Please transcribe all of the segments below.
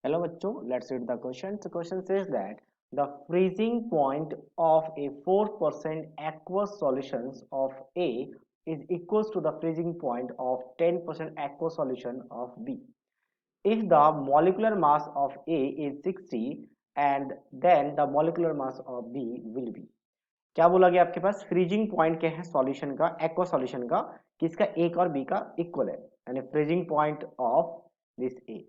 Hello बच्चों, let's read the question. The question says that the freezing point of a 4% aqueous solutions of A is equals to the freezing point of 10% aqueous solution of B. If the molecular mass of A is 60 and then the molecular mass of B will be. क्या बोला गया आपके पास freezing point क्या है solution का aqua solution का किसका ए और बी का इक्वल है यानी freezing point of this A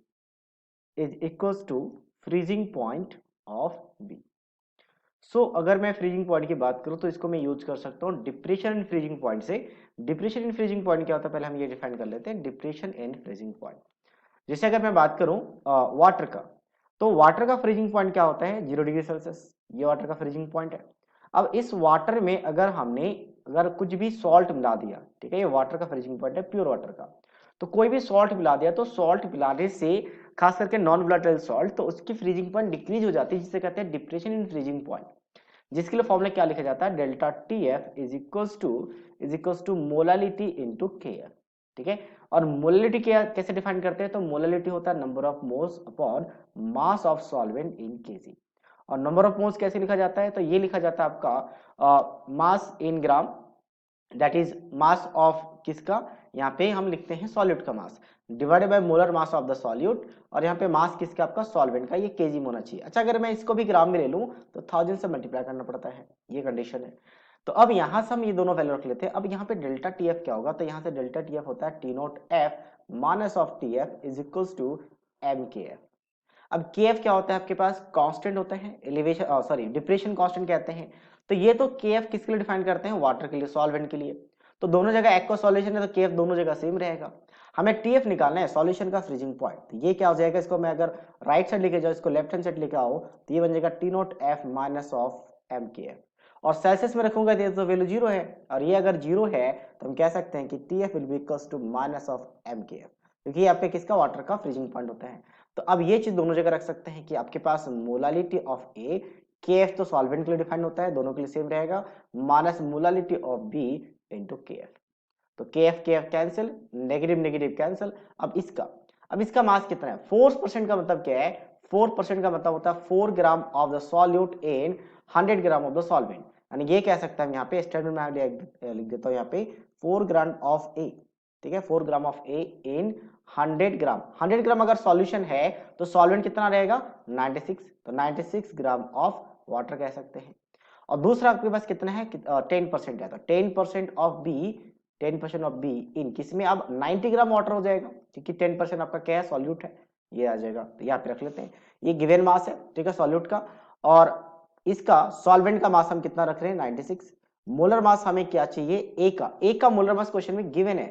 is equals to freezing point of B. So अगर मैं फ्रीजिंग पॉइंट की बात करूं तो इसको मैं यूज कर सकता हूं डिप्रेशन इन फ्रीजिंग पॉइंट से। डिप्रेशन इन फ्रीजिंग पॉइंट क्या होता है पहले हम ये डिफाइन कर लेते हैं डिप्रेशन इन फ्रीजिंग पॉइंट। जैसे अगर मैं बात करूं वाटर का तो वाटर का फ्रीजिंग पॉइंट क्या होता है 0 डिग्री सेल्सियस। ये वाटर का फ्रीजिंग पॉइंट है। अब इस वाटर में अगर कुछ भी सॉल्ट मिला दिया, ठीक है, ये वाटर का फ्रीजिंग पॉइंट है प्योर वाटर का। तो कोई भी सॉल्ट मिला दिया तो सॉल्ट मिलाने से खास करके नॉन वोलेटाइल सॉल्ट तो उसकी फ्रीजिंग पॉइंट डिक्रीज हो जाती है जिसे कहते हैं डिप्रेशन इन फ्रीजिंग पॉइंट। जिसके लिए फॉर्मूला क्या लिखा जाता है delta T F is equals to molality into K F. ठीक है, और मोलालिटी कैसे डिफाइन करते हैं तो मोलालिटी होता है number of moles upon mass of solvent in KG. और नंबर ऑफ मोल्स कैसे लिखा जाता है तो ये लिखा जाता है आपका मास इन ग्राम, दैट इज मास ऑफ किसका, यहाँ पे हम लिखते हैं सॉल्यूट का mass divided by molar mass of the solute. और यहाँ पे मास किसका आपका सॉल्वेंट का ये केजी में होना चाहिए। अच्छा अगर मैं इसको भी ग्राम में ले लूं तो 1000 से मल्टीप्लाई करना पड़ता है, ये कंडीशन है। तो अब यहाँ से हम ये दोनों वैल्यू रख लेते हैं। अब यहाँ पे डेल्टा टी एफ क्या होगा तो यहाँ से डेल्टा टी एफ होता है T naught F minus of T F is equals to M K F. अब के एफ क्या होता है आपके पास कांस्टेंट होता है एलिवेशन सॉरी डिप्रेशन कांस्टेंट कहते हैं। तो ये तो के एफ किसके लिए डिफाइन करते हैं वाटर के लिए सॉल्वेंट के लिए। तो दोनों जगह एक्वा सॉल्यूशन है तो के एफ दोनों जगह सेम रहेगा। हमें टी एफ निकालना है सॉल्यूशन का फ्रीजिंग पॉइंट। तो ये क्या हो जाएगा इसको मैं अगर राइट साइड लेके जाओ इसको लेफ्ट हैंड साइड लेके आओ तो ये बन जाएगा T naught F minus of M K F. और सेल्सियस में रखूंगा तो वैल्यू जीरो है और ये अगर जीरो है तो हम कह सकते हैं कि T F will be equals to minus of M K F क्योंकि यहाँ पे किसका वाटर का फ्रीजिंग पॉइंट होता है। तो अब ये चीज दोनों जगह रख सकते हैं कि आपके पास मोलालिटी ऑफ ए के एफ तो सॉल्वेंट के लिए डिफाइन होता है दोनों के लिए सेम रहेगा minus molality of B into K F. तो K F cancel negative negative cancel. अब इसका मास कितना है 4% का मतलब क्या है 4% का मतलब होता है 4 gram of the solute in 100 gram of the solvent. यानी ये कह सकता है यहाँ पे स्टेटमेंट में लिख देता हूँ यहाँ पे 4 ग्राम ऑफ ए, ठीक है 4 ग्राम ऑफ ए इन 100 ग्राम अगर सॉल्यूशन है तो सॉल्वेंट कितना रहेगा 96। तो 96 ग्राम ऑफ वाटर कह सकते हैं। और दूसरा आपके पास कितना है 10% है तो 10% of B 10% of B in किसमें अब 90 ग्राम वाटर हो जाएगा क्योंकि 10% आपका क्या है सॉल्यूट है ये आ जाएगा। तो यहाँ पे रख लेते हैं ये गिवन मास है, ठीक है सॉल्यूट का। और इसका सॉल्वेंट का मास हम कितना रख रहे हैं 96। मोलर मास हमें क्या चाहिए ए का मोलर मास क्वेश्चन में गिवन है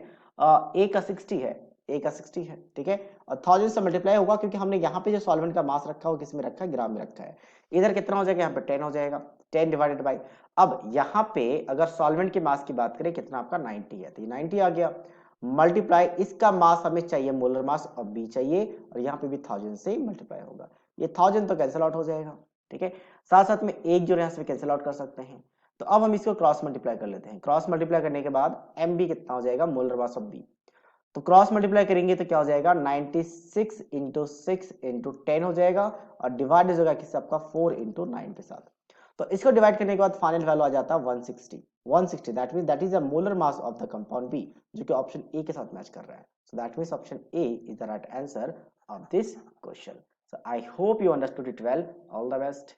ए का 60 है, ए का 60 है, ठीक है। और 1000 से मल्टीप्लाई होगा क्योंकि हमने यहाँ पे जो सॉल्वेंट का मास रखा है किस में रखा है ग्राम में रखा है। इधर कितना हो जाएगा यहाँ पे 10 हो जाएगा 10 डिवाइडेड बाई। अब यहाँ पे अगर सॉल्वेंट के मास की बात करें कितना आपका 90 है तो ये 90 आ गया मल्टीप्लाई इसका मास हमें चाहिए मोलर मास और बी चाहिए और यहाँ पे भी 1000 से मल्टीप्लाई होगा। ये 1000 तो कैंसिल आउट हो जाएगा, ठीक है। साथ साथ में एक जो यहाँ से कैंसिल आउट कर सकते हैं। तो अब हम इसको क्रॉस मल्टीप्लाई कर लेते हैं। क्रॉस मल्टीप्लाई करने के बाद एम बी कितना हो जाएगा मोलर मास ऑफ बी। तो क्रॉस मल्टीप्लाई करेंगे तो क्या हो जाएगा 96 इंटू 6 इंटू 10 हो जाएगा और डिवाइड हो जाएगा किससे आपका 4 इंटू 9 के साथ। तो इसको डिवाइड करने के बाद फाइनल वैल्यू आ जाता है 160 that means that is a molar mass of the compound B जो कि ऑप्शन ए के साथ मैच कर रहा है। So that means option A is the right answer of this question. So I hope you understood it well. All the best.